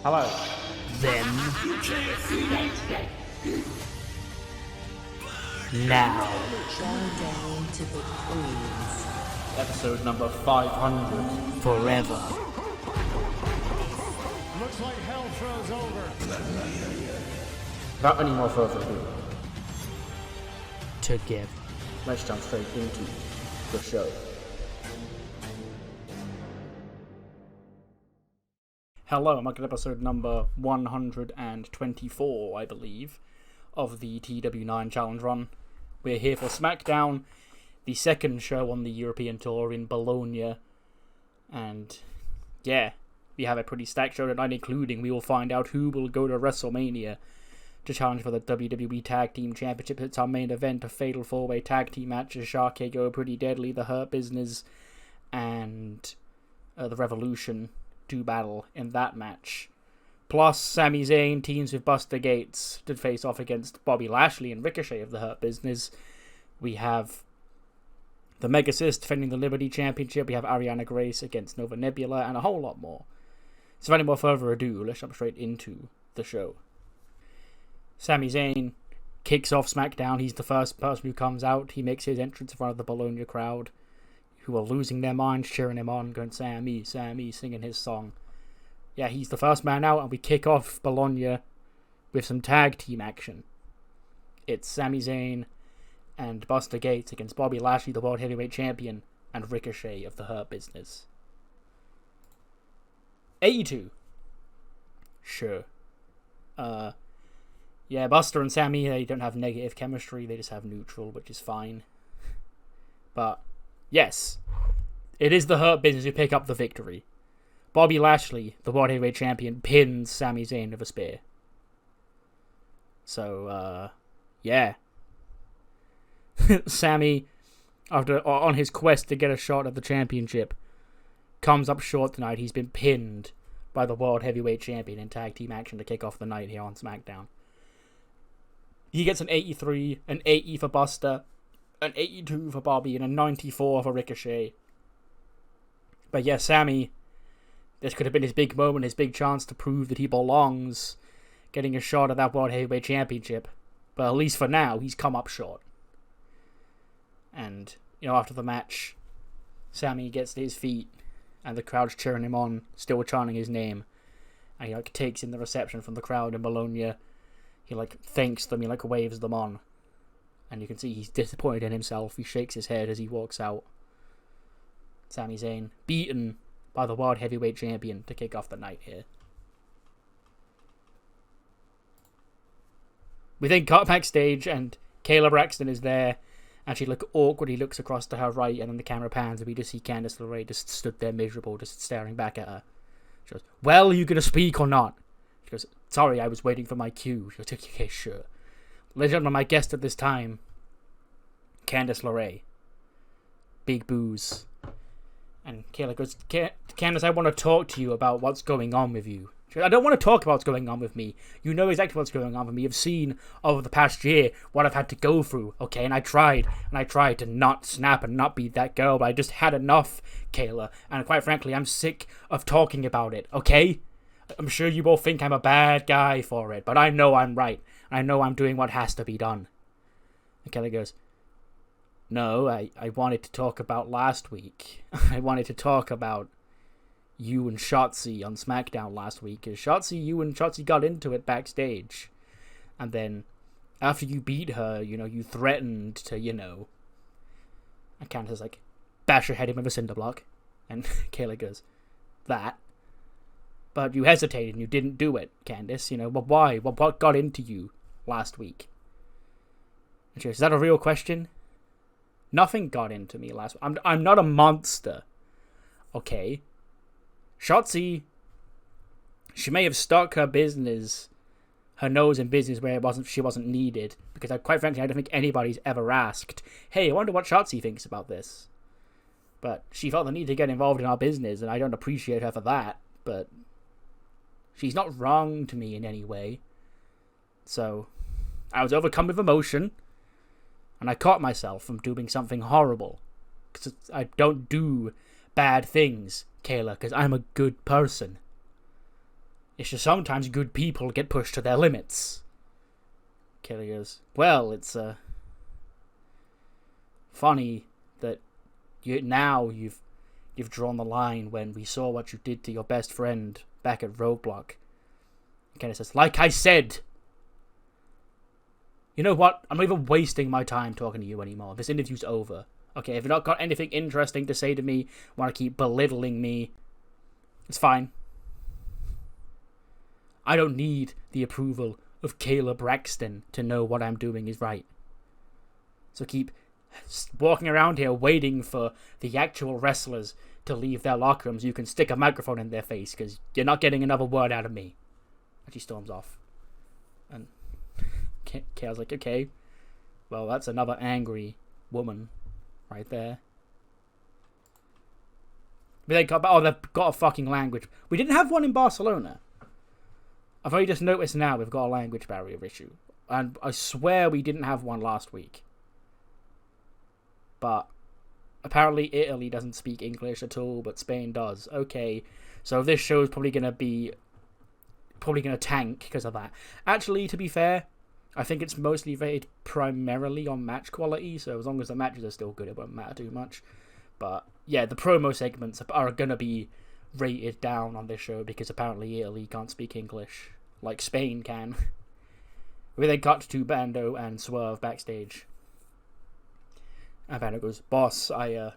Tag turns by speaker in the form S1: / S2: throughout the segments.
S1: Hello.
S2: Then. Now.
S3: Showdown to the queens.
S1: Episode number 500.
S2: Forever.
S4: Looks like hell froze over.
S1: Without any more further ado,
S2: Together.
S1: let's jump straight into the show. Hello, I'm at episode number 124, I believe, of the TEW IX Challenge Run. We're here for SmackDown, the second show on the European tour in Bologna. And yeah, we have a pretty stacked show tonight, including we will find out who will go to WrestleMania to challenge for the WWE Tag Team Championship. It's our main event, a fatal four-way tag team match. Sharkey go Pretty Deadly, The Hurt Business, and the Revolution do battle in that match. Plus, Sami Zayn teams with Buster Gates to face off against Bobby Lashley and Ricochet of The Hurt Business. We have the Mega Sis defending the Liberty Championship. We have Ariana Grace against Nova Nebula, and a whole lot more. So, without any more further ado, let's jump straight into the show. Sami Zayn kicks off SmackDown. He's the first person who comes out. He makes his entrance in front of the Bologna crowd, who are losing their minds, cheering him on, going, Sammy, Sammy, singing his song. Yeah, he's the first man out, and we kick off Bologna with some tag team action. It's Sami Zayn and Buster Gates against Bobby Lashley, the World Heavyweight Champion, and Ricochet of The Hurt Business. 82. Sure. Yeah, Buster and Sami, they don't have negative chemistry, they just have neutral, which is fine. But yes, it is the Hurt Business who pick up the victory. Bobby Lashley, the World Heavyweight Champion, pins Sami Zayn with a spear. So, yeah. Sami, on his quest to get a shot at the championship, comes up short tonight. He's been pinned by the World Heavyweight Champion in tag team action to kick off the night here on SmackDown. He gets an 83, an 80 for Buster, an 82 for Bobby, and a 94 for Ricochet. But yeah, Sami, this could have been his big moment, his big chance to prove that he belongs, getting a shot at that World Heavyweight Championship. But at least for now, he's come up short. And, after the match, Sami gets to his feet, and the crowd's cheering him on, still chanting his name. And he, takes in the reception from the crowd in Bologna. He, thanks them, he, waves them on. And you can see he's disappointed in himself. He shakes his head as he walks out. Sami Zayn, beaten by the World Heavyweight Champion to kick off the night here. We then cut backstage, and Kayla Braxton is there, and she awkwardly looks across to her right, and then the camera pans, and we just see Candice LeRae just stood there miserable, just staring back at her. She goes, well, are you going to speak or not? She goes, sorry, I was waiting for my cue. She goes, okay, sure. Ladies and gentlemen, my guest at this time, Candice LeRae. Big boos. And Kayla goes, Candice, I want to talk to you about what's going on with you. She goes, I don't want to talk about what's going on with me. You know exactly what's going on with me. You've seen over the past year what I've had to go through, okay? And I tried to not snap and not be that girl, but I just had enough, Kayla. And quite frankly, I'm sick of talking about it, okay? I'm sure you all think I'm a bad guy for it, but I know I'm right. I know I'm doing what has to be done. And Kayla goes, no, I wanted to talk about last week. I wanted to talk about you and Shotzi on SmackDown last week. Because you and Shotzi got into it backstage. And then, after you beat her, you threatened to, And Candice is like, bash her head in with a cinder block. And Kayla goes, that? But you hesitated and you didn't do it, Candice. But why? What got into you last week? And she goes, is that a real question? Nothing got into me last week. I'm not a monster. Okay. Shotzi, she may have stuck her nose in business where she wasn't needed. Because quite frankly, I don't think anybody's ever asked, hey, I wonder what Shotzi thinks about this. But she felt the need to get involved in our business, and I don't appreciate her for that. But she's not wrong to me in any way. So, I was overcome with emotion. And I caught myself from doing something horrible. Because I don't do bad things, Kayla, because I'm a good person. It's just sometimes good people get pushed to their limits. Kelly goes, well, it's funny that you've drawn the line when we saw what you did to your best friend back at Roadblock. Kenny says, like I said, you know what? I'm not even wasting my time talking to you anymore. This interview's over. Okay, if you've not got anything interesting to say to me, want to keep belittling me, it's fine. I don't need the approval of Caleb Braxton to know what I'm doing is right. So keep walking around here waiting for the actual wrestlers to leave their locker rooms. You can stick a microphone in their face because you're not getting another word out of me. And she storms off. And Kale's like, okay, well, that's another angry woman right there. But they've got a fucking language. We didn't have one in Barcelona. I've only just noticed now we've got a language barrier issue. And I swear we didn't have one last week. But apparently Italy doesn't speak English at all, but Spain does. Okay, so this show is probably going to tank because of that. Actually, to be fair, I think it's mostly rated primarily on match quality, so as long as the matches are still good, it won't matter too much. But yeah, the promo segments are going to be rated down on this show because apparently Italy can't speak English like Spain can. We then cut to Bando and Swerve backstage. And Bando goes, boss, I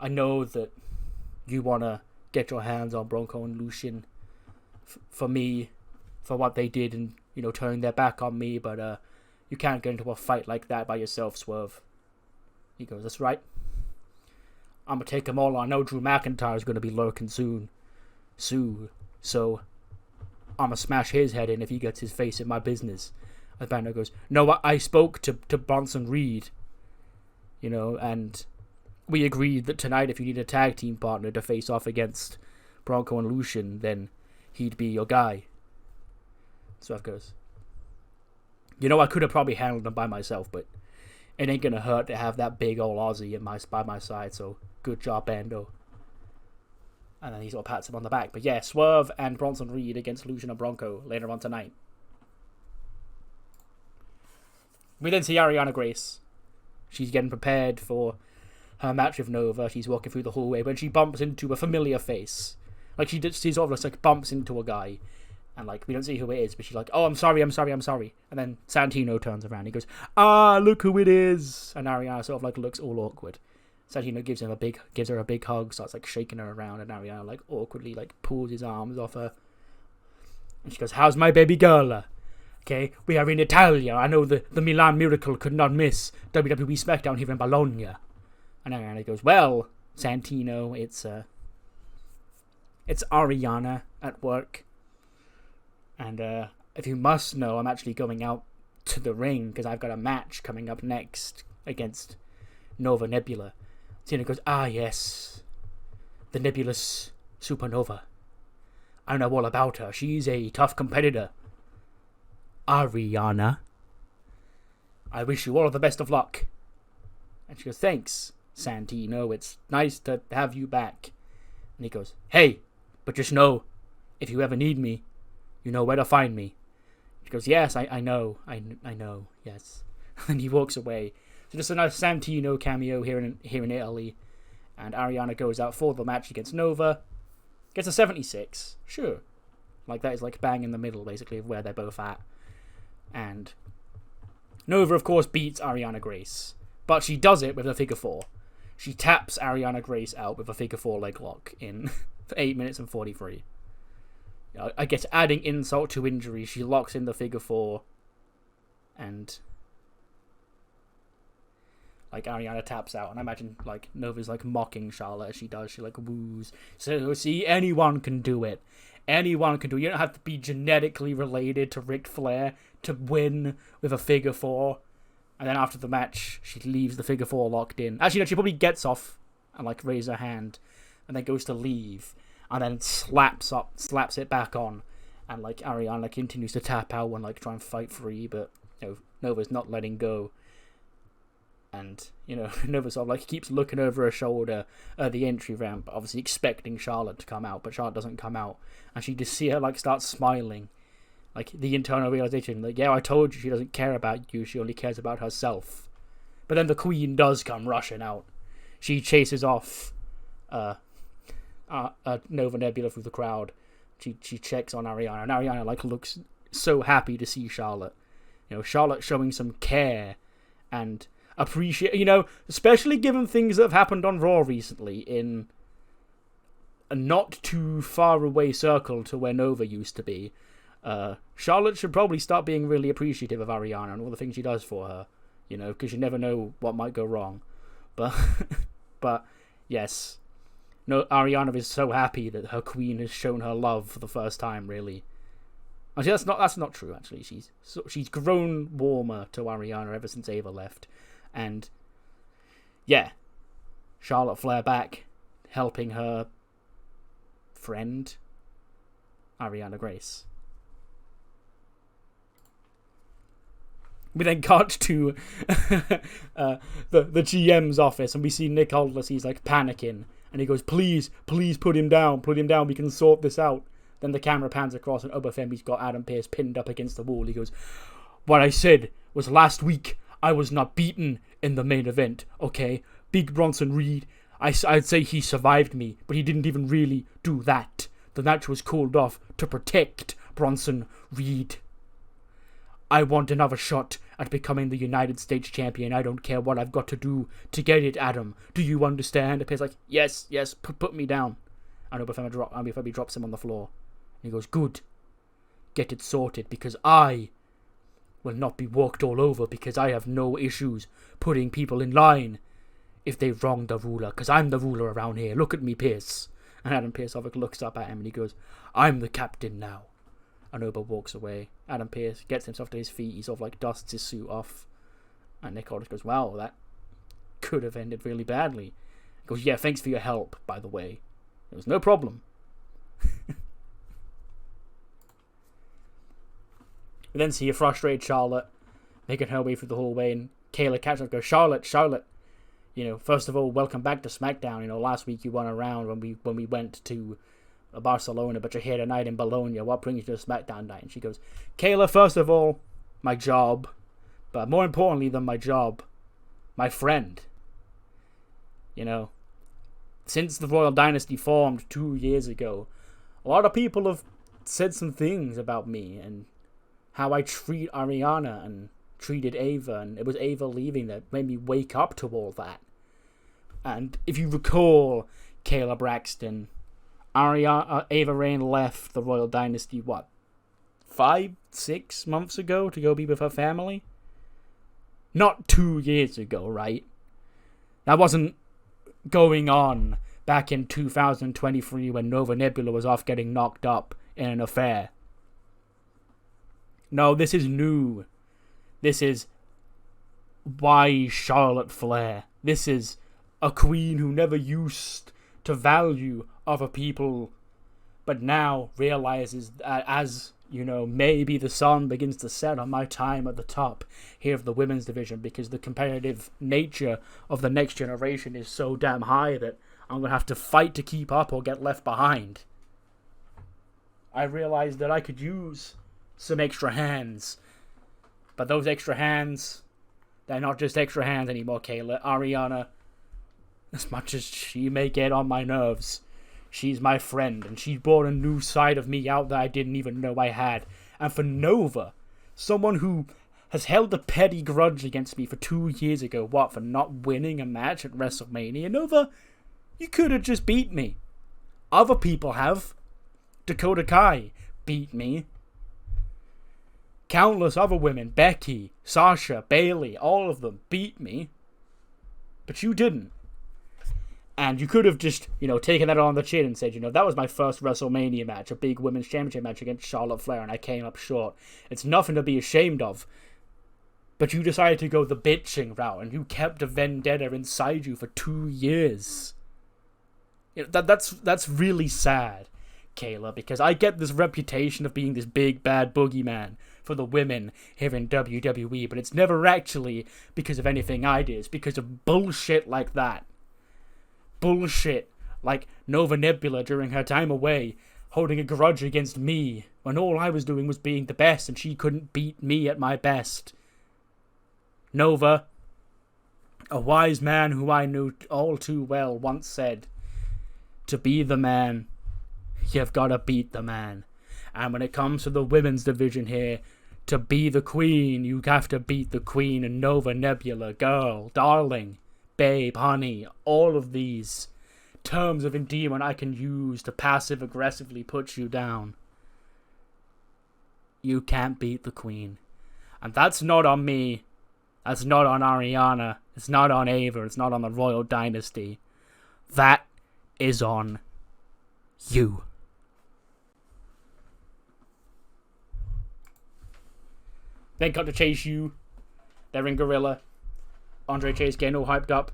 S1: know that you want to get your hands on Bronco and Lucian for me, for what they did and, turning their back on me, but you can't get into a fight like that by yourself, Swerve. He goes, that's right. I'm going to take them all on. I know Drew McIntyre's going to be lurking soon. So I'm going to smash his head in if he gets his face in my business. And Bando goes, no, I spoke to Bronson Reed, and we agreed that tonight if you need a tag team partner to face off against Bronco and Lucian, then he'd be your guy. Swerve goes, I could have probably handled them by myself, but it ain't going to hurt to have that big old Aussie by my side, so good job, Bando. And then he sort of pats him on the back. But yeah, Swerve and Bronson Reed against Lucian and Bronco later on tonight. We then see Ariana Grace. She's getting prepared for her match with Nova. She's walking through the hallway when she bumps into a familiar face. Like, she sort of bumps into a guy. And, we don't see who it is, but she's like, oh, I'm sorry. And then Santino turns around. He goes, look who it is. And Ariana sort of, looks all awkward. Santino gives her a big hug, starts, shaking her around. And Ariana, awkwardly, pulls his arms off her. And she goes, how's my baby girl? Okay, we are in Italia. I know the Milan Miracle could not miss WWE SmackDown here in Bologna. And Ariana goes, well, Santino, it's Ariana at work. And if you must know, I'm actually going out to the ring because I've got a match coming up next against Nova Nebula. Cena goes, yes, the nebulous supernova. I know all about her. She's a tough competitor. Ariana, I wish you all the best of luck. And she goes, thanks, Santino. It's nice to have you back. And he goes, hey, but just know, if you ever need me, you know where to find me. She goes, yes, I know, yes. And he walks away. So just a nice Santino cameo here in Italy. And Ariana goes out for the match against Nova. Gets a 76. Sure. That is bang in the middle, basically, of where they're both at. And Nova, of course, beats Ariana Grace. But she does it with a figure four. She taps Ariana Grace out with a figure four leg lock in 8 minutes and 43. I guess adding insult to injury, she locks in the figure four. And Ariana taps out. And I imagine Nova's mocking Charlotte as she does. She woos. So see, anyone can do it. Anyone can do it. You don't have to be genetically related to Ric Flair to win with a figure four. And then after the match, she leaves the figure four locked in. Actually, no, she probably gets off and raises her hand and then goes to leave and then slaps it back on. And Ariana continues to tap out and try and fight free, but Nova's not letting go. And, Nova sort of like keeps looking over her shoulder at the entry ramp, obviously expecting Charlotte to come out, but Charlotte doesn't come out. And she just see her like start smiling. Like the internal realization, like, yeah, I told you she doesn't care about you, she only cares about herself. But then the Queen does come rushing out. She chases off Nova Nebula through the crowd. She checks on Ariana, and Ariana like looks so happy to see Charlotte. Charlotte showing some care and appreciate, especially given things that have happened on Raw recently in a not too far away circle to where Nova used to be. Charlotte should probably start being really appreciative of Ariana and all the things she does for her, because you never know what might go wrong. But yes, no, Ariana is so happy that her queen has shown her love for the first time, really. Actually, that's not true. Actually, she's grown warmer to Ariana ever since Ava left, and yeah, Charlotte Flair back, helping her friend Ariana Grace. We then cut to the GM's office, and we see Nick Aldis. He's like panicking, and he goes, please put him down, we can sort this out. Then the camera pans across, and Oba Femi's got Adam Pearce pinned up against the wall. He goes, what I said was last week I was not beaten in the main event, okay? Big Bronson Reed, I'd say he survived me, but he didn't even really do that. The match was called off to protect Bronson Reed. I want another shot at becoming the United States champion. I don't care what I've got to do to get it, Adam. Do you understand? Appears like, yes, put me down. And Oba Femi drops him on the floor. And he goes, good. Get it sorted, because I will not be walked all over, because I have no issues putting people in line if they wrong the ruler, because I'm the ruler around here. Look at me, Pearce. And Adam Pearce looks up at him and he goes, I'm the captain now. And Oba walks away. Adam Pearce gets himself to his feet. He sort of like dusts his suit off. And Nick Aldis goes, wow, that could have ended really badly. He goes, yeah, thanks for your help, by the way. It was no problem. We then see a frustrated Charlotte making her way through the hallway, and Kayla catches up and goes, Charlotte, first of all, welcome back to SmackDown. Last week you won a round when we went to Barcelona, but you're here tonight in Bologna. What brings you to SmackDown night? And she goes, Kayla, first of all, my job, but more importantly than my job, my friend. Since the Royal Dynasty formed 2 years ago, a lot of people have said some things about me and how I treat Ariana and treated Ava, and it was Ava leaving that made me wake up to all that. And if you recall, Kayla Braxton, Ava Raine left the Royal Dynasty, 5-6 months ago to go be with her family? Not 2 years ago, right? That wasn't going on back in 2023 when Nova Nebula was off getting knocked up in an affair. No, this is new. This is why Charlotte Flair. This is a queen who never used to value other people, but now realizes that as, maybe the sun begins to set on my time at the top here of the women's division, because the competitive nature of the next generation is so damn high that I'm going to have to fight to keep up or get left behind. I realized that I could use some extra hands, but those extra hands, they're not just extra hands anymore, Kayla. Ariana, as much as she may get on my nerves, she's my friend, and she brought a new side of me out that I didn't even know I had. And for Nova, someone who has held a petty grudge against me for 2 years ago, for not winning a match at WrestleMania? Nova, you could have just beat me. Other people have. Dakota Kai beat me. Countless other women, Becky, Sasha, Bayley, all of them beat me. But you didn't. And you could have just, taken that on the chin and said, that was my first WrestleMania match, a big women's championship match against Charlotte Flair, and I came up short. It's nothing to be ashamed of. But you decided to go the bitching route, and you kept a vendetta inside you for 2 years. That's really sad. Kayla, because I get this reputation of being this big bad boogeyman for the women here in WWE, but it's never actually because of anything I did. It's because of bullshit like that. Bullshit like Nova Nebula during her time away, holding a grudge against me, when all I was doing was being the best and she couldn't beat me at my best. Nova, a wise man who I knew all too well, once said, to be the man, you've got to beat the man. And when it comes to the women's division here, to be the queen, you have to beat the queen. And Nova Nebula, girl, darling, babe, honey, all of these terms of endearment I can use to passive-aggressively put you down. You can't beat the queen. And that's not on me. That's not on Ariana. It's not on Ava. It's not on the Royal Dynasty. That is on you. Then cut to Chase U. They're in Gorilla. Andre Chase getting all hyped up.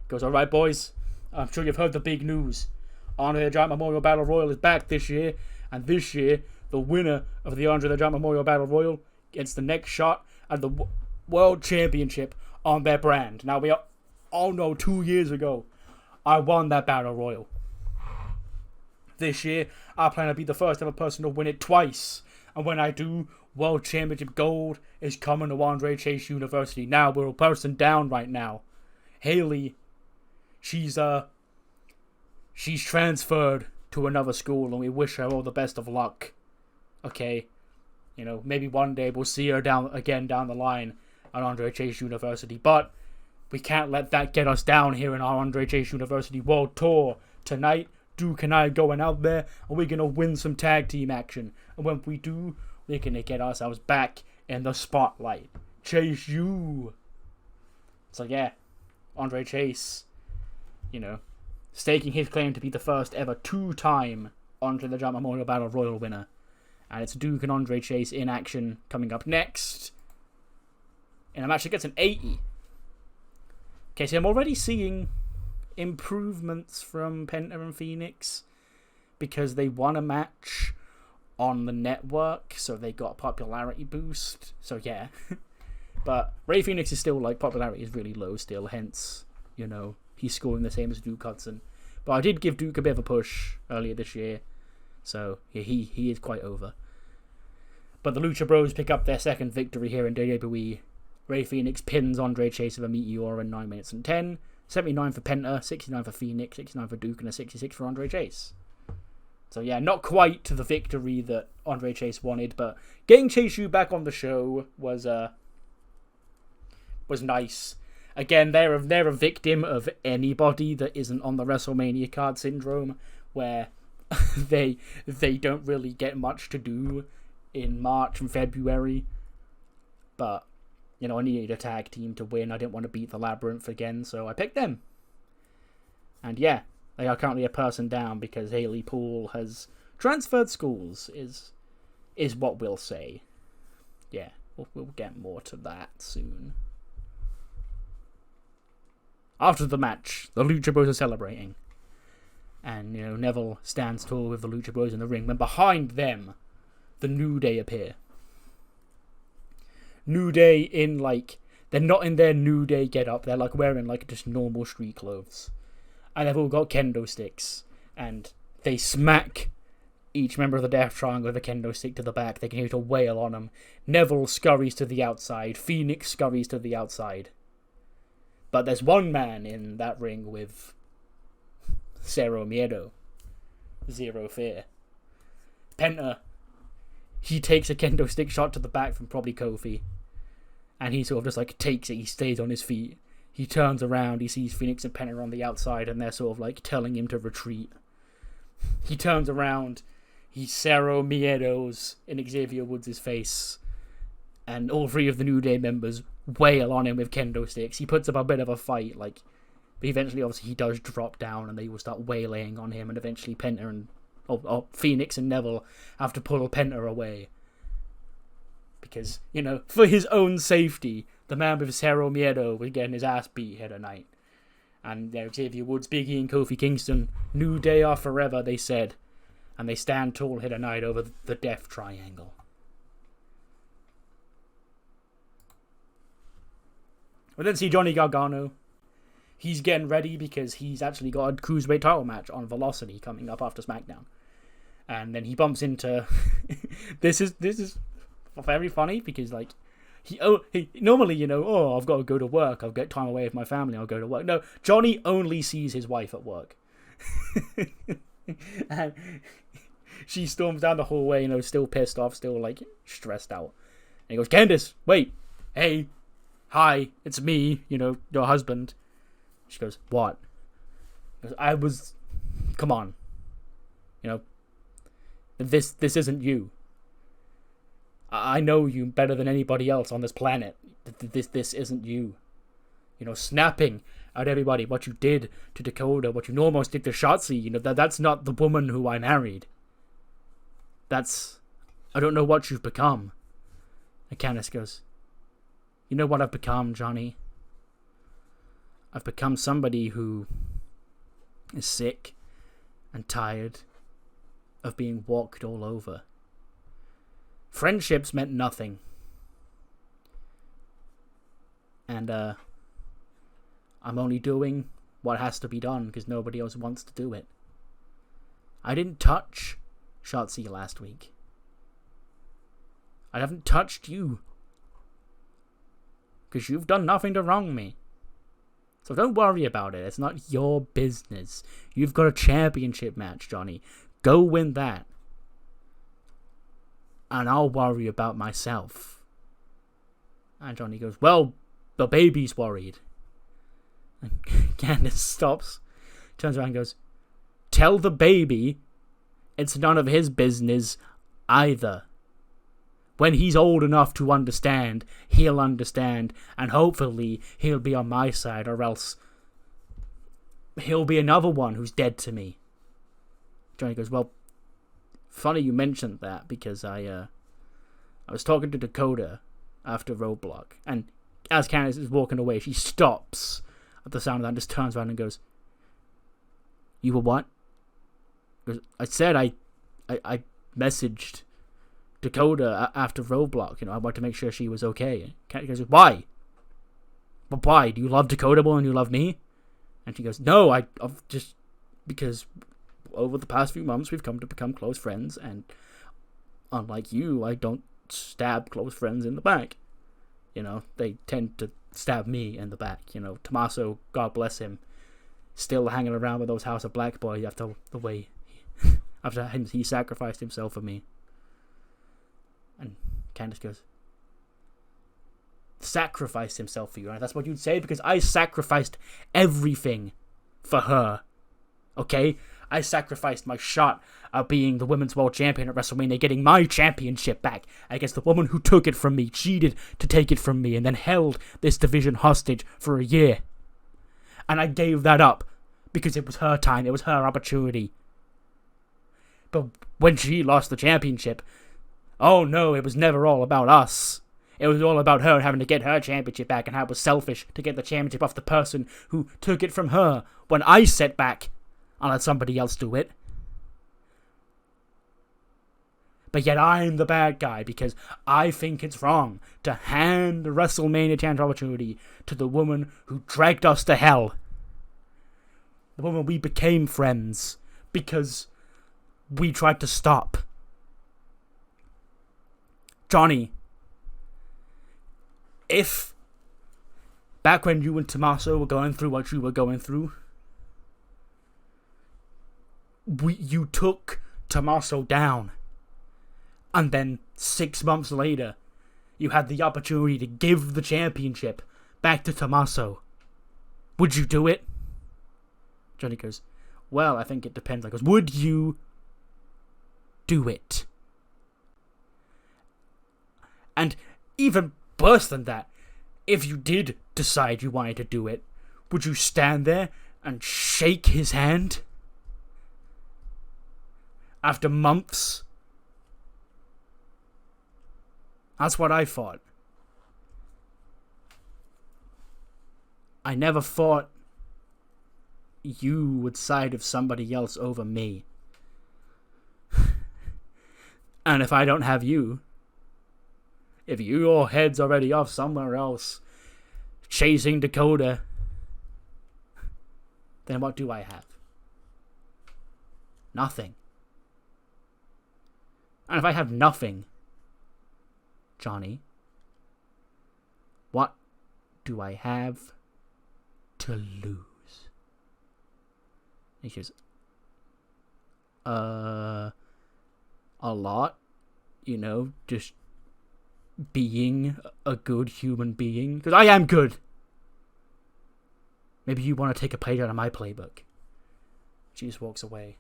S1: Goes, alright boys, I'm sure you've heard the big news. Andre the Giant Memorial Battle Royal is back this year. And this year, the winner of the Andre the Giant Memorial Battle Royal gets the next shot at the World Championship on their brand. Now, we all know 2 years ago, I won that Battle Royal. This year, I plan to be the first ever person to win it twice. And when I do, World Championship Gold is coming to Andre Chase University. Now, we're a person down right now. Haley, she's transferred to another school, and we wish her all the best of luck. Okay? You know, maybe one day we'll see her down the line at Andre Chase University, but we can't let that get us down here in our Andre Chase University World Tour. Tonight, Duke and I are going out there, and we're going to win some tag team action. And when we do, we're going to get ourselves back in the spotlight. Chase U. So yeah, Andre Chase, you know, staking his claim to be the first ever two-time Andre the Giant Memorial Battle Royal winner. And it's Duke and Andre Chase in action coming up next in a match that gets an 80. Okay, so I'm already seeing improvements from Penta and Phoenix because they won a match on the network, so they got a popularity boost. So yeah. But Ray Phoenix is still, like, popularity is really low still, hence, you know, he's scoring the same as Duke Hudson. But I did give Duke a bit of a push earlier this year, so yeah, he is quite over. But the Lucha Bros pick up their second victory here in WWE. Ray Phoenix pins Andre Chase with a Meteor in 9 minutes and 10. 79 for Penta, 69 for Phoenix, 69 for Duke, and a 66 for Andre Chase. So yeah, not quite to the victory that Andre Chase wanted, but getting Chase U back on the show was nice. Again, they're a victim of anybody that isn't on the WrestleMania card syndrome, where they don't really get much to do in March and February. But, you know, I needed a tag team to win. I didn't want to beat the Labyrinth again, so I picked them. And yeah, they are currently a person down because Haley Poole has transferred schools, is what we'll say. Yeah, we'll get more to that soon. After the match, the Lucha Bros are celebrating. And, you know, Neville stands tall with the Lucha Bros in the ring, when behind them, the New Day appear. New Day in, like, they're not in their New Day get-up, they're, like, wearing, like, just normal street clothes. And they've all got kendo sticks, and they smack each member of the Death Triangle with a kendo stick to the back. They continue to wail on them. Neville scurries to the outside. Phoenix scurries to the outside. But there's one man in that ring with Cero Miedo. Zero fear. Penta, he takes a kendo stick shot to the back from probably Kofi. And he sort of just like takes it. He stays on his feet. He turns around. He sees Phoenix and Penta on the outside. And they're sort of like telling him to retreat. He turns around. He Cero Miedos in Xavier Woods' face. And all three of the New Day members wail on him with kendo sticks. He puts up a bit of a fight, like, but eventually, obviously, he does drop down, and they will start wailing on him, and eventually Penta and Phoenix and Neville have to pull Penta away. Because, you know, for his own safety, the man with Cero Miedo was getting his ass beat here tonight. And Xavier Woods, Big E, and Kofi Kingston, New Day are forever, they said. And they stand tall, hit a night over the death triangle. We then see Johnny Gargano. He's getting ready because he's actually got a cruiserweight title match on Velocity coming up after SmackDown. And then he bumps into... this is very funny because, like, he normally, you know, oh, I've got to go to work. I'll get time away with my family. I'll go to work. No, Johnny only sees his wife at work. And she storms down the hallway, you know, still pissed off, still, like, stressed out. And he goes, Candice, wait, hey, hi, it's me, you know, your husband. She goes, what? He goes, come on. You know, this isn't you. I know you better than anybody else on this planet. This isn't you. You know, snapping at everybody, what you did to Dakota, what you almost did to Shotzi, you know, that's not the woman who I married. I don't know what you've become. And Candice goes, you know what I've become, Johnny? I've become somebody who is sick and tired of being walked all over. Friendships meant nothing. And, I'm only doing what has to be done because nobody else wants to do it. I didn't touch Shotzi last week. I haven't touched you. Because you've done nothing to wrong me. So don't worry about it. It's not your business. You've got a championship match, Johnny. Go win that. And I'll worry about myself. And Johnny goes, well, the baby's worried. And Candice stops, turns around and goes, tell the baby it's none of his business either. When he's old enough to understand, he'll understand, and hopefully he'll be on my side, or else he'll be another one who's dead to me. Johnny goes, well, funny you mentioned that, because I was talking to Dakota after Roadblock, and as Candice is walking away, she stops at the sound of that and just turns around and goes, you were what? Because I said I messaged Dakota after Roadblock, you know, I wanted to make sure she was okay. Candice goes, why? But why? Do you love Dakota more than you love me? And she goes, no, I've just because over the past few months we've come to become close friends, and unlike you, I don't stab close friends in the back. You know, they tend to stab me in the back. You know, Tommaso, God bless him, still hanging around with those House of Black boys after the way after he sacrificed himself for me. And Candice goes, sacrificed himself for you, right? That's what you'd say? Because I sacrificed everything for her. Okay? I sacrificed my shot at being the Women's World Champion at WrestleMania, getting my championship back against the woman who took it from me, cheated to take it from me, and then held this division hostage for a year. And I gave that up because it was her time, it was her opportunity. But when she lost the championship, oh no, it was never all about us. It was all about her having to get her championship back, and how it was selfish to get the championship off the person who took it from her when I sat back and let somebody else do it. But yet I'm the bad guy because I think it's wrong to hand the WrestleMania challenge opportunity to the woman who dragged us to hell. The woman we became friends because we tried to stop. Johnny, if back when you and Tommaso were going through what you were going through, you took Tommaso down, and then 6 months later you had the opportunity to give the championship back to Tommaso, would you do it? Johnny goes, well, I think it depends. I goes, would you do it? And even worse than that, if you did decide you wanted to do it, would you stand there and shake his hand? After months? That's what I thought. I never thought you would side of somebody else over me. And if I don't have you, if your head's already off somewhere else, chasing Dakota, then what do I have? Nothing. And if I have nothing, Johnny, what do I have to lose? He goes, a lot, you know, just being a good human being. Because I am good. Maybe you want to take a page out of my playbook. She just walks away.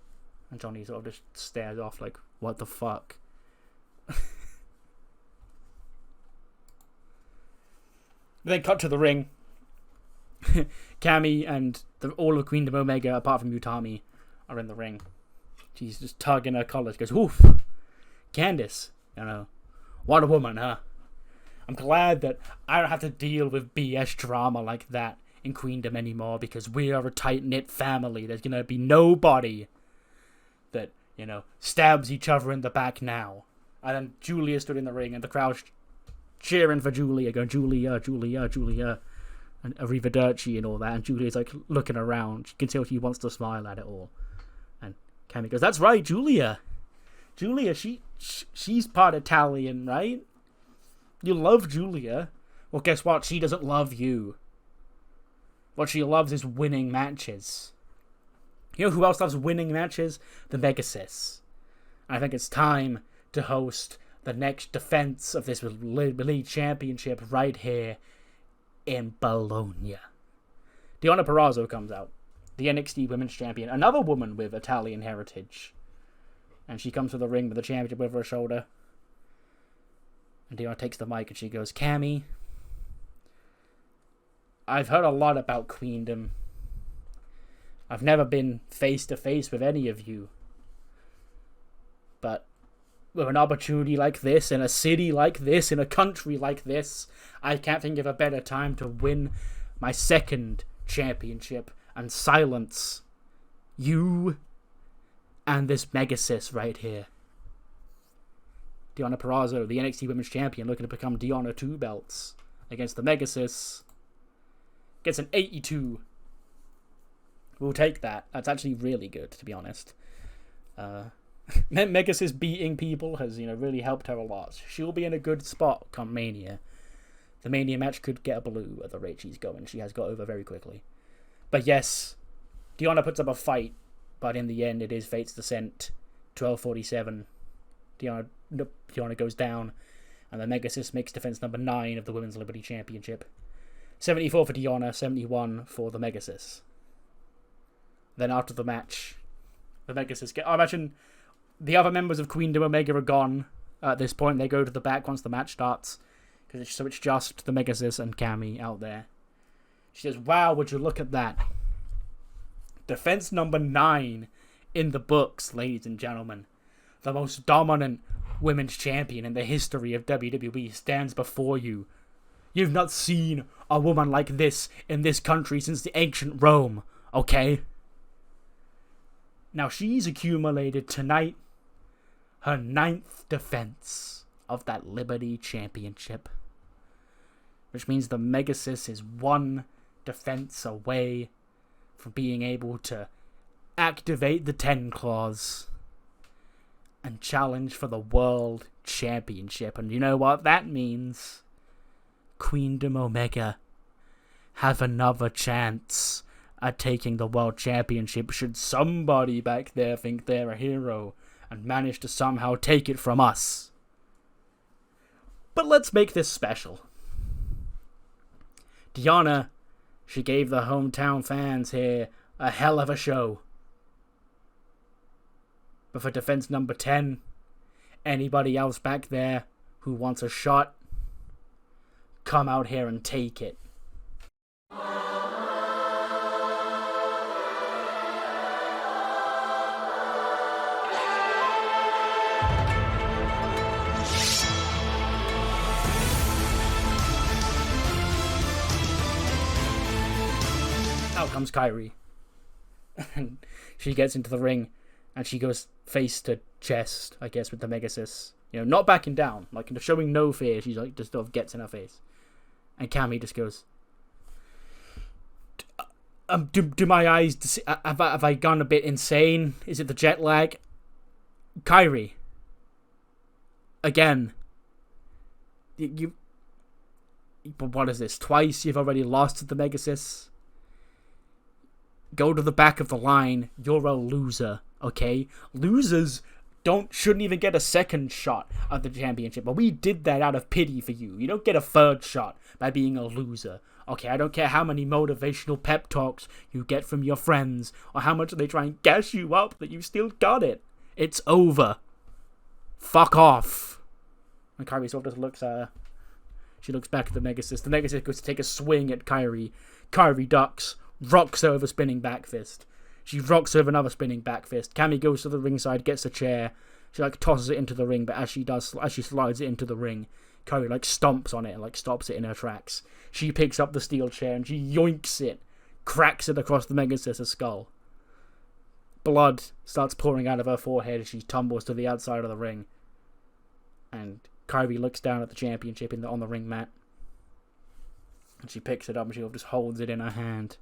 S1: And Johnny sort of just stares off like, what the fuck? Then cut to the ring. Cammy and all of Queendom Omega, apart from Utami, are in the ring. She's just tugging her collar. She goes, oof. Candice, you know, what a woman, huh? I'm glad that I don't have to deal with BS drama like that in Queendom anymore, because we are a tight-knit family. There's gonna be nobody that, you know, stabs each other in the back now. And then Julia stood in the ring, and the crowd cheering for Julia, going, Julia, Julia, Julia, and Arrivederci and all that. And Julia's like looking around. You can tell she wants to smile at it all. And Cammy goes, that's right, Julia. Julia, she's part Italian, right? You love Julia. Well, guess what? She doesn't love you. What she loves is winning matches. You know who else loves winning matches? The Megasis. I think it's time to host the next defense of this Elite Championship right here in Bologna. Deonna Purrazzo comes out, the NXT Women's Champion, another woman with Italian heritage. And she comes to the ring with the championship over her shoulder. And Deonna takes the mic and she goes, Cammy, I've heard a lot about Queendom. I've never been face to face with any of you. But with an opportunity like this, in a city like this, in a country like this, I can't think of a better time to win my second championship and silence you and this Megasis right here. Deonna Purrazzo, the NXT Women's Champion, looking to become Deonna 2 belts against the Megasis. Gets an 82. We'll take that. That's actually really good, to be honest. Megasis beating people has, you know, really helped her a lot. She'll be in a good spot come Mania. The Mania match could get a blue at the rate she's going. She has got over very quickly. But yes, Deonna puts up a fight, but in the end it is Fate's Descent. 12:47. Deonna goes down, and the Megasis makes defense number 9 of the Women's Liberty Championship. 74 for Deonna, 71 for the Megasis. Then after the match, the Megasis I imagine the other members of Queendom Omega are gone at this point. They go to the back once the match starts. So it's just the Megasis and Cammy out there. She says, wow, would you look at that. Defense number 9 in the books, ladies and gentlemen. The most dominant women's champion in the history of WWE stands before you. You've not seen a woman like this in this country since the ancient Rome, okay? Now she's accumulated tonight her 9th defense of that Liberty Championship. Which means the Megasis is 1 defense away from being able to activate the 10 clause and challenge for the World Championship. And you know what that means? Queendom Omega have another chance at taking the World Championship should somebody back there think they're a hero and manage to somehow take it from us. But let's make this special. Deonna, she gave the hometown fans here a hell of a show. But for defense number 10, anybody else back there who wants a shot, come out here and take it. Out comes Kairi. And she gets into the ring and she goes, face to chest, I guess, with the Megasis. Not backing down, like showing no fear. She's like just sort of gets in her face, and Cammy just goes, "Do my eyes? Have I gone a bit insane? Is it the jet lag?" Kairi, again. But what is this? Twice you've already lost to the Megasis. Go to the back of the line. You're a loser, okay? Losers shouldn't even get a second shot at the championship. But we did that out of pity for you. You don't get a third shot by being a loser. Okay, I don't care how many motivational pep talks you get from your friends or how much they try and gas you up that you still got it. It's over. Fuck off. And Kairi sort of just looks at her. She looks back at the Megasis. The Megasis goes to take a swing at Kairi. Kairi ducks, rocks over spinning back fist. She rocks over another spinning back fist. Cammy goes to the ringside, gets a chair. She tosses it into the ring, but as she slides it into the ring, Kairi stomps on it and stops it in her tracks. She picks up the steel chair and she yoinks it, cracks it across the Megasis's skull. Blood starts pouring out of her forehead as she tumbles to the outside of the ring. And Kairi looks down at the championship on the ring mat. And she picks it up and she just holds it in her hand.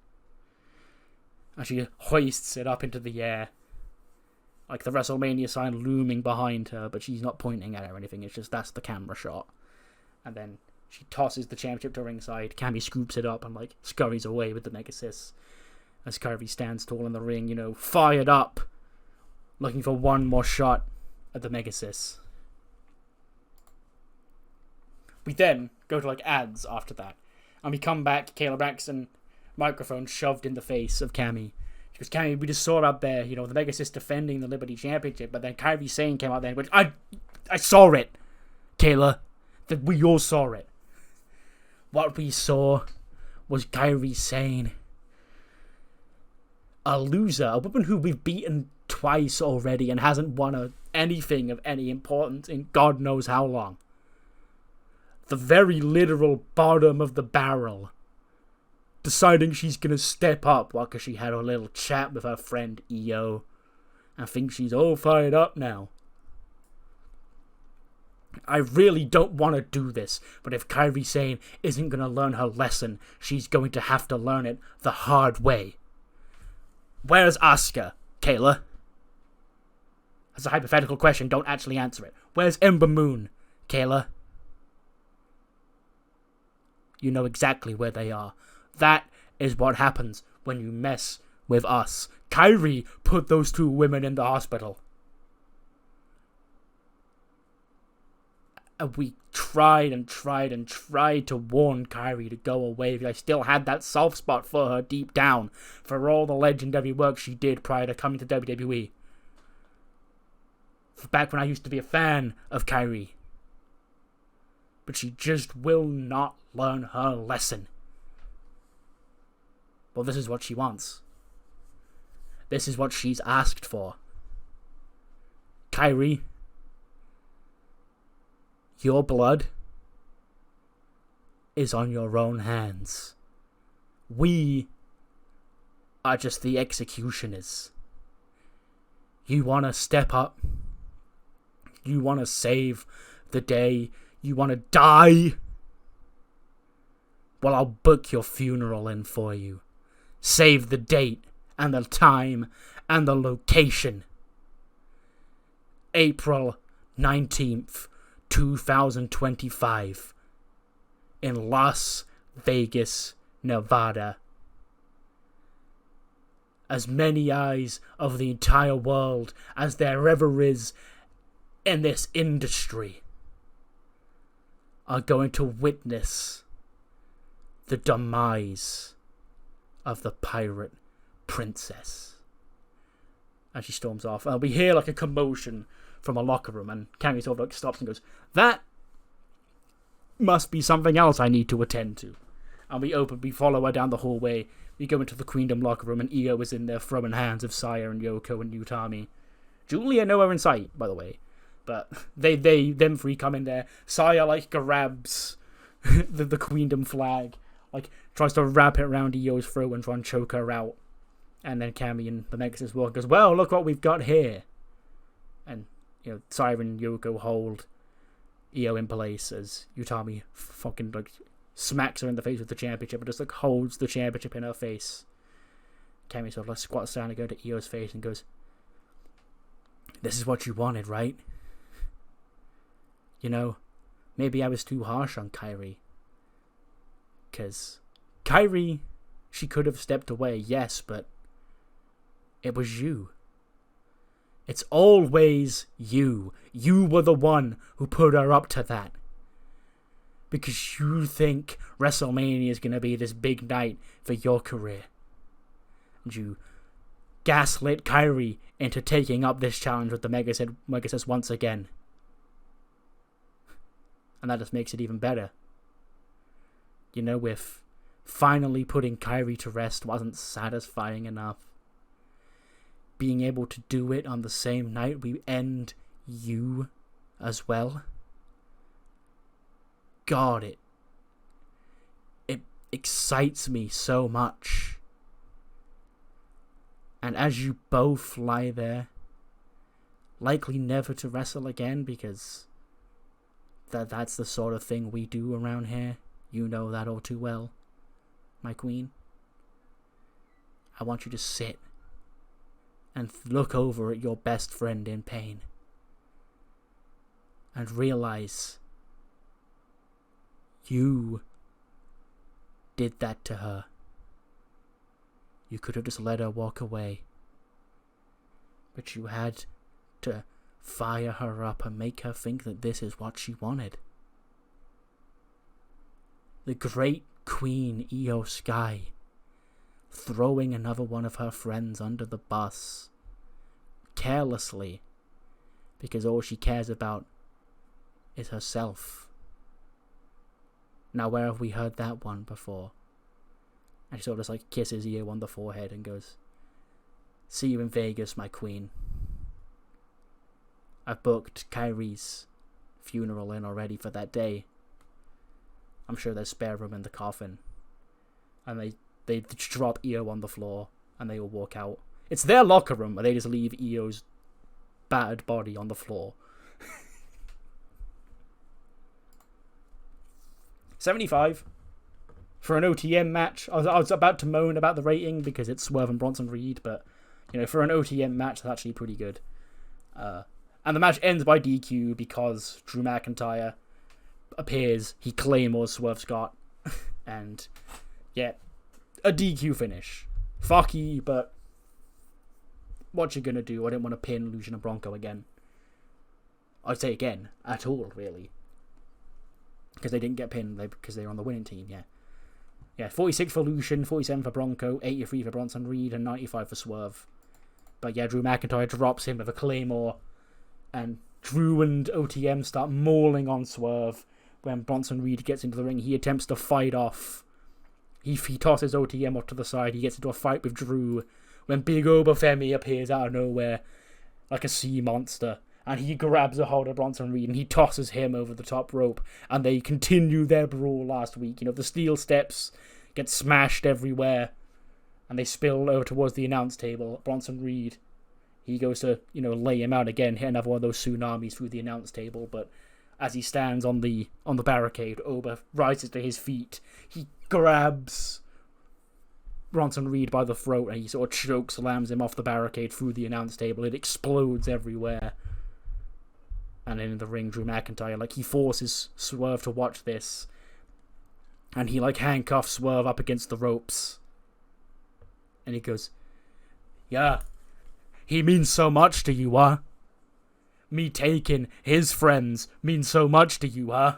S1: And she hoists it up into the air. Like the WrestleMania sign looming behind her, but she's not pointing at it or anything. It's just that's the camera shot. And then she tosses the championship to ringside. Cammy scoops it up and scurries away with the Megasis. As Kairi stands tall in the ring, fired up. Looking for one more shot at the Megasis. We then go to ads after that. And we come back, Kayla Braxton, microphone shoved in the face of Cammy. She goes, Cammy, we just saw out there, the Megasis defending the Liberty Championship, but then Kairi Sane came out there, which I saw it, Kayla. That we all saw it. What we saw was Kairi Sane. A loser, a woman who we've beaten twice already and hasn't won anything of any importance in God knows how long. The very literal bottom of the barrel, deciding she's gonna step up because she had a little chat with her friend EO and thinks she's all fired up now. I really don't want to do this, but if Kairi Sane isn't gonna learn her lesson, she's going to have to learn it the hard way. Where's Asuka, Kayla? That's a hypothetical question, don't actually answer it. Where's Ember Moon, Kayla? You know exactly where they are. That is what happens when you mess with us. Kairi put those two women in the hospital. And we tried and tried and tried to warn Kairi to go away. I still had that soft spot for her deep down, for all the legendary work she did prior to coming to WWE. Back when I used to be a fan of Kairi. But she just will not learn her lesson. Well, this is what she wants. This is what she's asked for. Kairi, your blood is on your own hands. We are just the executioners. You want to step up. You want to save the day. You want to die. Well, I'll book your funeral in for you. Save the date and the time and the location. April 19th, 2025. In Las Vegas, Nevada. As many eyes of the entire world as there ever is in this industry are going to witness the demise of the pirate princess. And she storms off. We hear like a commotion from a locker room, and Cammy sort of stops and goes, "That must be something else I need to attend to." And we follow her down the hallway. We go into the Queendom locker room, and Io is in there throwing hands of Saya and Yoko and Utami. Julia nowhere in sight, by the way. But them three come in there. Saya grabs the Queendom flag, tries to wrap it around Io's throat and try and choke her out. And then Cammy and the Megasis walk goes, "Well, look what we've got here. Siren and Yoko hold Io in place as Utami fucking smacks her in the face with the championship and just holds the championship in her face. Cammy sort of squats down and goes to Io's face and goes, "This is what you wanted, right? Maybe I was too harsh on Kairi. 'Cause Kairi, she could have stepped away, yes, but it was you. It's always you. You were the one who put her up to that. Because you think WrestleMania is going to be this big night for your career. And you gaslit Kairi into taking up this challenge with the Megasis once again. And that just makes it even better. If finally putting Kairi to rest wasn't satisfying enough, being able to do it on the same night we end you as well. God, it excites me so much. And as you both lie there, likely never to wrestle again because that's the sort of thing we do around here. You know that all too well, my queen. I want you to sit and look over at your best friend in pain and realize you did that to her. You could have just let her walk away, but you had to fire her up and make her think that this is what she wanted. The great Queen Io Sky throwing another one of her friends under the bus carelessly because all she cares about is herself. Now, where have we heard that one before? And she sort of just kisses Io on the forehead and goes, "See you in Vegas, my queen. I've booked Kairi's funeral in already for that day. I'm sure there's spare room in the coffin." And they drop Io on the floor and they all walk out. It's their locker room, and they just leave Io's battered body on the floor. 75 for an OTM match. I was about to moan about the rating because it's Swerve and Bronson Reed, but for an OTM match, that's actually pretty good. And the match ends by DQ because Drew McIntyre appears. He claymores Swerve Scott, and yeah, a DQ finish. Fucky, but what you gonna do? I didn't want to pin Lucian and Bronco again. I'd say again at all, really, because they didn't get pinned because they were on the winning team. Yeah, 46 for Lucian, 47 for Bronco, 83 for Bronson Reed, and 95 for Swerve. But yeah, Drew McIntyre drops him with a claymore, and Drew and OTM start mauling on Swerve. When Bronson Reed gets into the ring, he attempts to fight off. He tosses OTM off to the side. He gets into a fight with Drew when big Oba Femi appears out of nowhere like a sea monster. And he grabs a hold of Bronson Reed and he tosses him over the top rope. And they continue their brawl last week. The steel steps get smashed everywhere. And they spill over towards the announce table. Bronson Reed, he goes to, lay him out again, hit another one of those tsunamis through the announce table. But as he stands on the barricade, Oba rises to his feet. He grabs Bronson Reed by the throat and he sort of choke slams him off the barricade through the announce table. It explodes everywhere. And then in the ring, Drew McIntyre, he forces Swerve to watch this. And he, handcuffs Swerve up against the ropes. And he goes, "Yeah, he means so much to you, huh? Me taking his friends means so much to you, huh?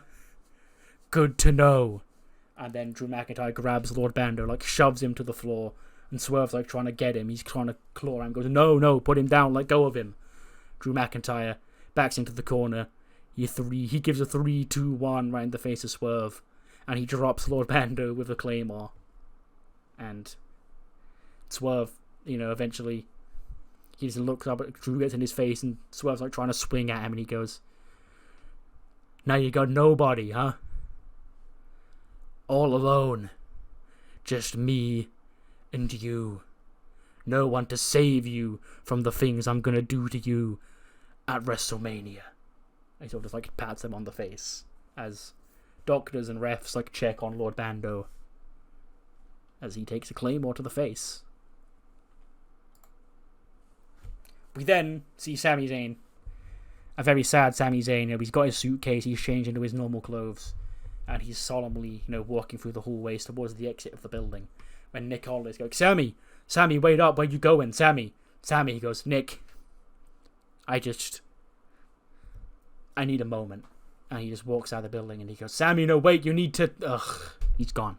S1: Good to know." And then Drew McIntyre grabs Lord Bando, shoves him to the floor. And Swerve's, trying to get him. He's trying to claw him. Goes, no, put him down, let go of him. Drew McIntyre backs into the corner. He gives a 3-2-1 right in the face of Swerve. And he drops Lord Bando with a claymore. And Swerve, eventually, he just looks up at Drew, gets in his face, and Swerve's trying to swing at him, and he goes, "Now you got nobody, huh? All alone. Just me and you. No one to save you from the things I'm gonna do to you at WrestleMania. He sort of like pats him on the face as doctors and refs like check on Lord Bando as he takes a claymore to the face. We then see Sami Zayn. A very sad Sami Zayn. He's got his suitcase, he's changed into his normal clothes, and he's solemnly, walking through the hallways towards the exit of the building. When Nick Aldis goes, Sammy, wait up, where you going, Sammy? He goes, Nick, I need a moment. And he just walks out of the building and he goes, Sammy, no, wait, you need to... Ugh, he's gone.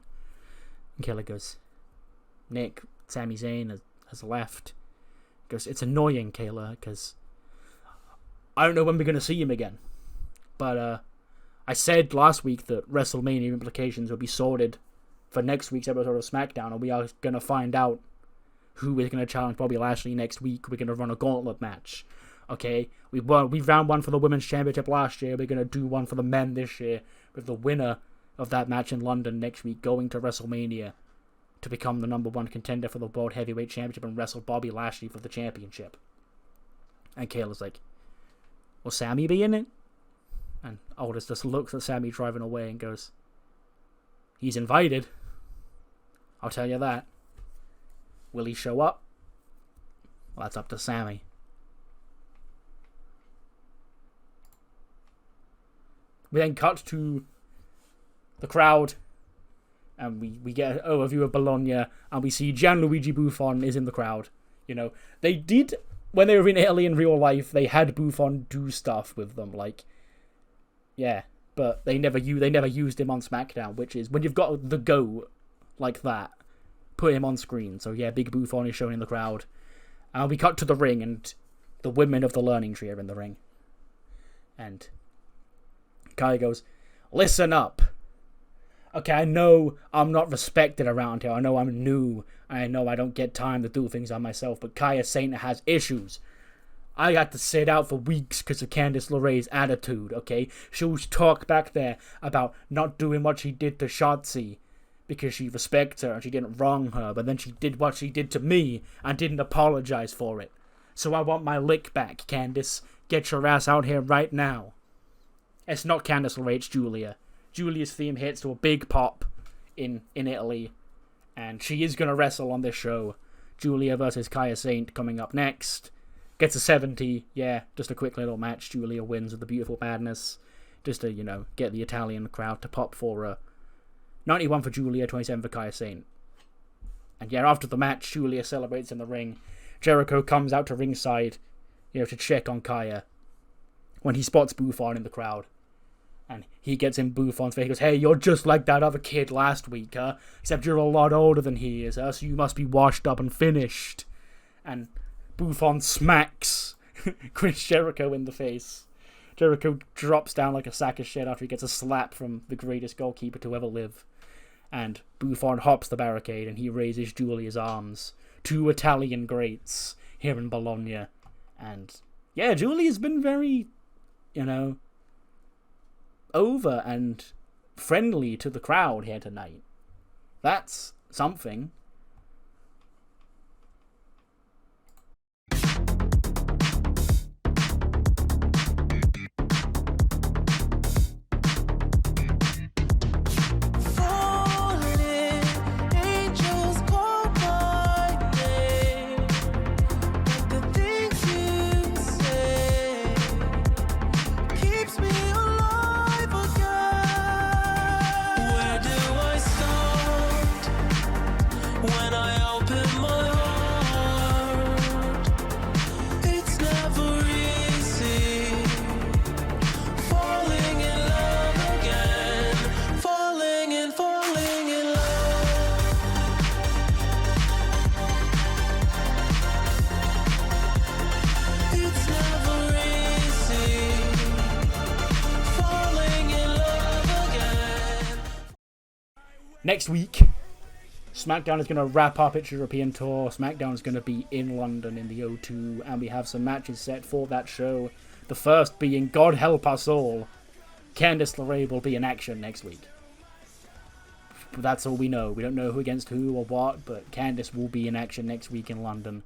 S1: And Kayla goes, Nick, Sami Zayn has left. He goes, it's annoying, Kayla, because I don't know when we're going to see him again. But I said last week that WrestleMania implications will be sorted for next week's episode of SmackDown, and we are going to find out who is going to challenge Bobby Lashley next week. We're going to run a gauntlet match. Okay, we ran one for the Women's Championship last year. We're going to do one for the men this year, with the winner of that match in London next week going to WrestleMania to become the number one contender for the World Heavyweight Championship and wrestle Bobby Lashley for the championship. And Kayla's like, will Sammy be in it? And Aldis just looks at Sammy driving away and goes, he's invited. I'll tell you that. Will he show up? Well, that's up to Sammy. We then cut to the crowd, and we get an overview of Bologna, and we see Gianluigi Buffon is in the crowd. They did, when they were in Italy in real life, they had Buffon do stuff with them, but they never used him on SmackDown, which is, when you've got the GOAT like that, put him on screen. So yeah, Big Buffon is shown in the crowd. And we cut to the ring, and the women of the Learning Tree are in the ring. And Kai goes, listen up. Okay, I know I'm not respected around here. I know I'm new. I know I don't get time to do things on myself. But Kaya Saint has issues. I got to sit out for weeks because of Candice LeRae's attitude, okay? She was talk back there about not doing what she did to Shotzi because she respects her and she didn't wrong her. But then she did what she did to me and didn't apologize for it. So I want my lick back, Candice. Get your ass out here right now. It's not Candice LeRae, it's Julia. Julia's theme hits to a big pop in Italy, and she is going to wrestle on this show. Julia versus Kaya Saint coming up next. Gets a 70, just a quick little match. Julia wins with the beautiful madness, just to, get the Italian crowd to pop for her. 91 for Julia, 27 for Kaya Saint. And after the match, Julia celebrates in the ring. Jericho comes out to ringside, to check on Kaya, when he spots Buffon in the crowd. And he gets in Buffon's face. He goes, hey, you're just like that other kid last week, huh? Except you're a lot older than he is, huh? So you must be washed up and finished. And Buffon smacks Chris Jericho in the face. Jericho drops down like a sack of shit after he gets a slap from the greatest goalkeeper to ever live. And Buffon hops the barricade and he raises Julia's arms. Two Italian greats here in Bologna. And Julia's been very, over and friendly to the crowd here tonight. That's something. Next week, SmackDown is going to wrap up its European tour. SmackDown is going to be in London in the O2, and we have some matches set for that show. The first being, God help us all, Candice LeRae will be in action next week. That's all we know. We don't know who against who or what, but Candice will be in action next week in London.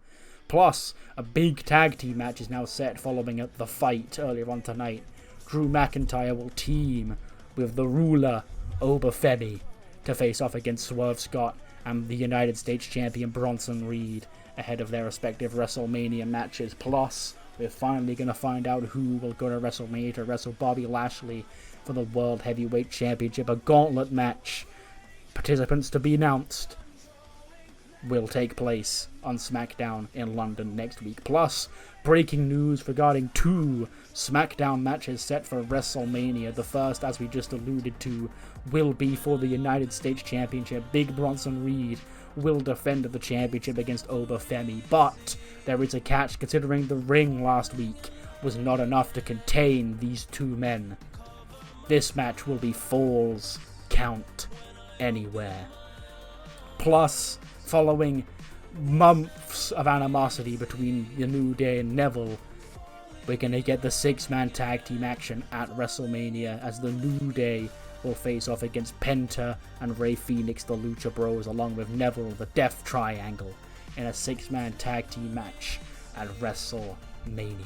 S1: Plus, a big tag team match is now set following the fight earlier on tonight. Drew McIntyre will team with the ruler, Oba Femi, to face off against Swerve Scott and the United States Champion Bronson Reed ahead of their respective WrestleMania matches. Plus, we're finally going to find out who will go to WrestleMania to wrestle Bobby Lashley for the World Heavyweight Championship. A gauntlet match, participants to be announced, will take place on SmackDown in London next week. Plus, breaking news regarding 2 SmackDown matches set for WrestleMania. The first, as we just alluded to, will be for the United States Championship. Big Bronson Reed will defend the championship against Oba Femi, but there is a catch considering the ring last week was not enough to contain these 2 men. This match will be Falls Count Anywhere. Plus, following months of animosity between the New Day and Neville, we're going to get the 6-man tag team action at WrestleMania as the New Day will face off against Penta and Rey Fenix, the Lucha Bros, along with Neville, the Death Triangle, in a 6-man tag team match at WrestleMania.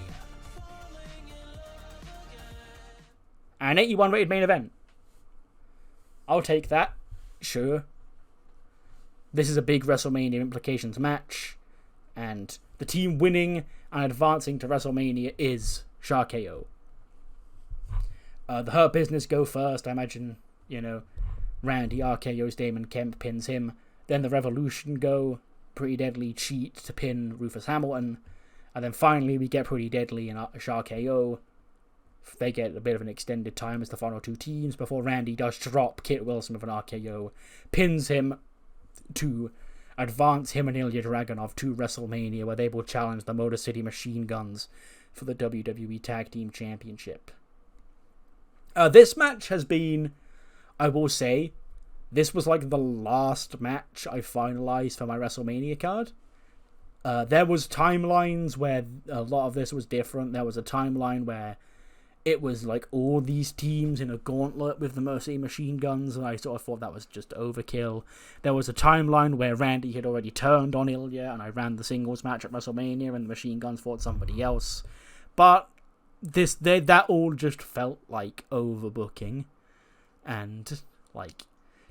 S1: An 81 rated main event. I'll take that. Sure. This is a big WrestleMania implications match, and the team winning and advancing to WrestleMania is Sharkeo. The Hurt Business go first. I imagine, Randy RKO's Damon Kemp pins him. Then the Revolution go. Pretty Deadly cheat to pin Rufus Hamilton. And then finally we get Pretty Deadly and Sharkeo. They get a bit of an extended time as the final 2 teams before Randy does drop Kit Wilson with an RKO. Pins him to advance him and Ilya Dragunov to WrestleMania, where they will challenge the Motor City Machine Guns for the WWE Tag Team Championship. This match has been, I will say, this was like the last match I finalized for my WrestleMania card. There was timelines where a lot of this was different. There was a timeline where it was like all these teams in a gauntlet with the Mercy Machine Guns, and I sort of thought that was just overkill. There was a timeline where Randy had already turned on Ilya, and I ran the singles match at WrestleMania, and the Machine Guns fought somebody else. But that all just felt like overbooking, and like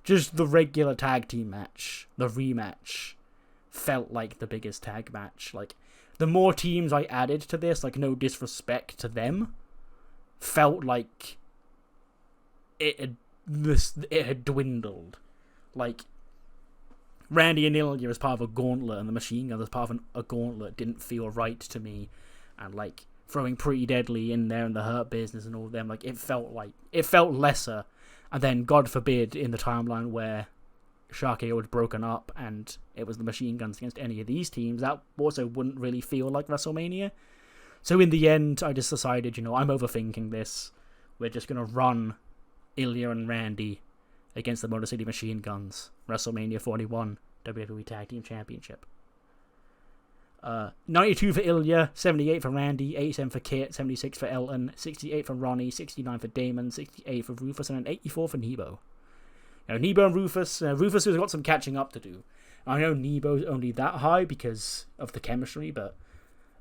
S1: just the regular tag team match, the rematch, felt like the biggest tag match. Like, the more teams I added to this, like, no disrespect to them, felt like it had dwindled. Like, Randy and Ilya as part of a gauntlet and the Machine Guns as part of a gauntlet didn't feel right to me. And like throwing Pretty Deadly in there and the Hurt Business and all of them, like it felt lesser. And then, God forbid, in the timeline where Sharkey was broken up and it was the Machine Guns against any of these teams, that also wouldn't really feel like WrestleMania. So in the end, I just decided, I'm overthinking this. We're just going to run Ilya and Randy against the Motor City Machine Guns. WrestleMania 41, WWE Tag Team Championship. 92 for Ilya, 78 for Randy, 87 for Kit, 76 for Elton, 68 for Ronnie, 69 for Damon, 68 for Rufus, and an 84 for Nebo. Nebo and Rufus has got some catching up to do. I know Nebo's only that high because of the chemistry, but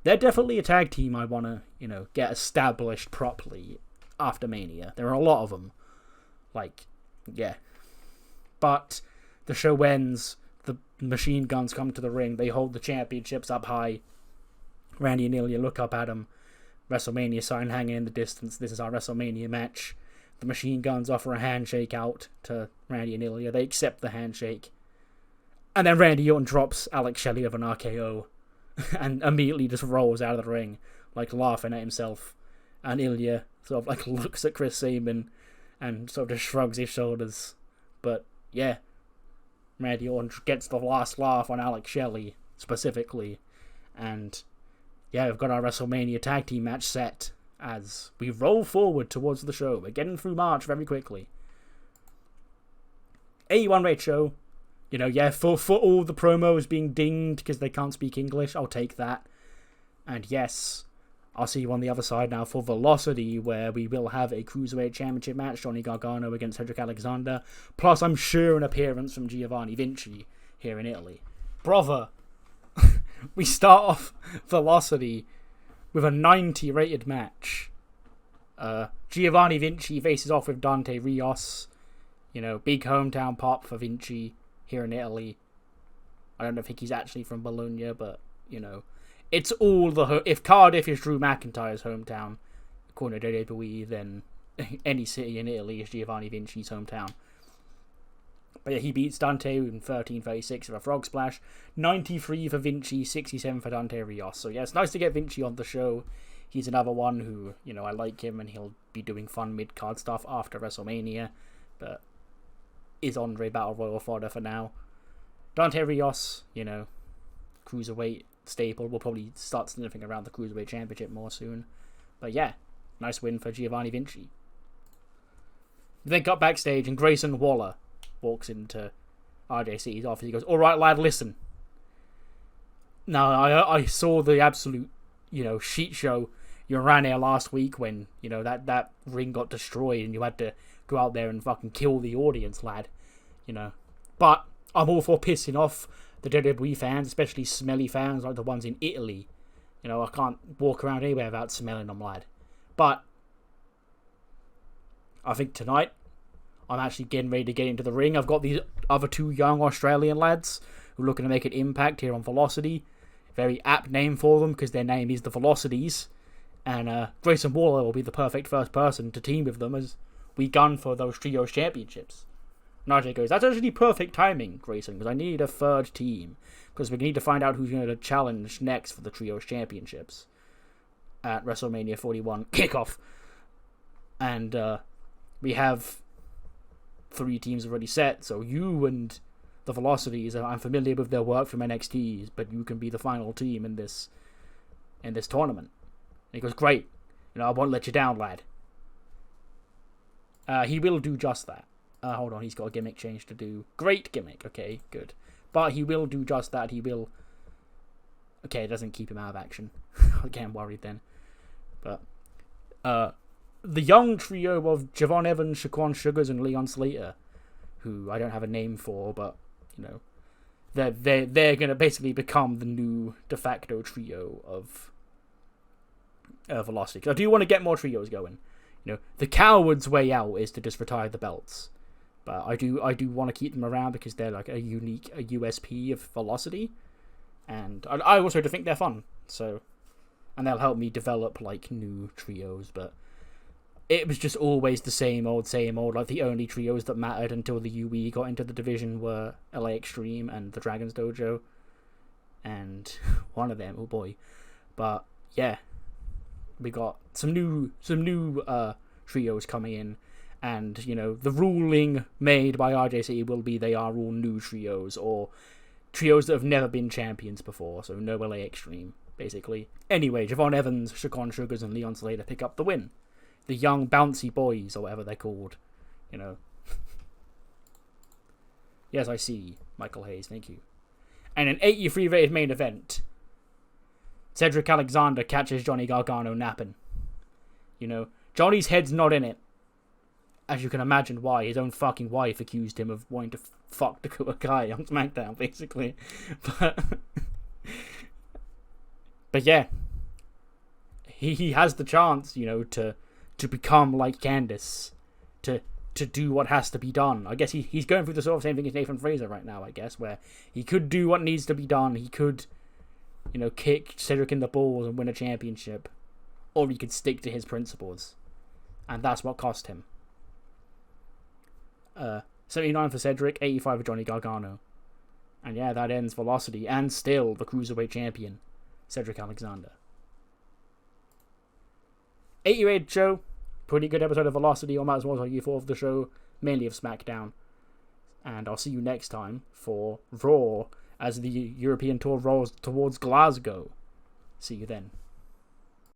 S1: they're definitely a tag team I want to, get established properly after Mania. There are a lot of them. But the show ends, the Machine Guns come to the ring, they hold the championships up high. Randy and Ilya look up at them. WrestleMania sign hanging in the distance. This is our WrestleMania match. The Machine Guns offer a handshake out to Randy and Ilya. They accept the handshake. And then Randy Orton drops Alex Shelley of an RKO. And immediately just rolls out of the ring, laughing at himself. And Ilya sort of looks at Chris Sabin and sort of just shrugs his shoulders. But yeah, Randy Orton gets the last laugh on Alex Shelley specifically. And yeah, we've got our WrestleMania tag team match set as we roll forward towards the show. We're getting through March very quickly. 81 rate show. For all the promos being dinged because they can't speak English, I'll take that. And yes, I'll see you on the other side now for Velocity, where we will have a Cruiserweight Championship match, Johnny Gargano against Cedric Alexander. Plus, I'm sure an appearance from Giovanni Vinci here in Italy. Brother, we start off Velocity with a 90 rated match. Giovanni Vinci faces off with Dante Rios. You know, big hometown pop for Vinci here in Italy. I don't think he's actually from Bologna, but, you know, it's all if Cardiff is Drew McIntyre's hometown, according to WWE, then any city in Italy is Giovanni Vinci's hometown. But yeah, he beats Dante in 13:36 with a frog splash. 93 for Vinci, 67 for Dante Rios. So yeah, it's nice to get Vinci on the show. He's another one who, you know, I like him, and he'll be doing fun mid-card stuff after WrestleMania, but is Andre Battle Royal fodder for now. Dante Rios, you know, cruiserweight staple. We'll probably start sniffing around the Cruiserweight Championship more soon. But yeah, nice win for Giovanni Vinci. We then got backstage, and Grayson Waller walks into RJC's office. He goes, "Alright, lad, listen. Now, I saw the absolute, you know, shit show you ran here last week when, you know, that ring got destroyed and you had to go out there and fucking kill the audience, lad. You know. But I'm all for pissing off the WWE fans, especially smelly fans like the ones in Italy. You know, I can't walk around anywhere without smelling them, lad. But I think tonight I'm actually getting ready to get into the ring. I've got these other two young Australian lads who are looking to make an impact here on Velocity. Very apt name for them because their name is the Velocities. And Grayson Waller will be the perfect first person to team with them as we gun for those trios championships. And RJ goes, "That's actually perfect timing, Grayson, because I need a third team. Because we need to find out who's going to challenge next for the trios championships at WrestleMania 41 kickoff. And we have 3 teams already set, so you and the Velocities, I'm familiar with their work from NXT, but you can be the final team in this tournament." And he goes, "Great, you know, I won't let you down, lad." He will do just that. Hold on, he's got a gimmick change to do. Great gimmick, okay, good. But he will do just that. He will. Okay, it doesn't keep him out of action. I get worried then. But the young trio of Javon Evans, Shaquan Sugars, and Leon Slater, who I don't have a name for, but you know, they're gonna basically become the new de facto trio of Velocity. 'Cause I do want to get more trios going. You know, the coward's way out is to just retire the belts, but I do want to keep them around because they're like a USP of Velocity, and I also think they're fun. So, and they'll help me develop like new trios, but. It was just always the same old. Like, the only trios that mattered until the UE got into the division were LA Extreme and the Dragon's Dojo. And one of them, oh boy. But, yeah. We got some new trios coming in. And, you know, the ruling made by RJC will be they are all new trios. Or trios that have never been champions before. So, no LA Extreme, basically. Anyway, Javon Evans, Shaquan Sugars, and Leon Slater pick up the win. The young bouncy boys, or whatever they're called, you know. Yes, I see, Michael Hayes, thank you. And an 83 rated main event. Cedric Alexander catches Johnny Gargano napping. You know, Johnny's head's not in it. As you can imagine why. His own fucking wife accused him of wanting to fuck Dakota Kai on SmackDown, basically. But yeah. He has the chance, you know, to become like Candice, to do what has to be done. I guess he's going through the sort of same thing as Nathan Fraser right now, I guess, where he could do what needs to be done. He could, you know, kick Cedric in the balls and win a championship, or he could stick to his principles, and that's what cost him. 79 for Cedric, 85 for Johnny Gargano, and yeah, that ends Velocity, and still the Cruiserweight Champion, Cedric Alexander. 88 show. Pretty good episode of Velocity, or might as well tell you 4 of the show, mainly of SmackDown. And I'll see you next time for Raw as the European tour rolls towards Glasgow. See you then.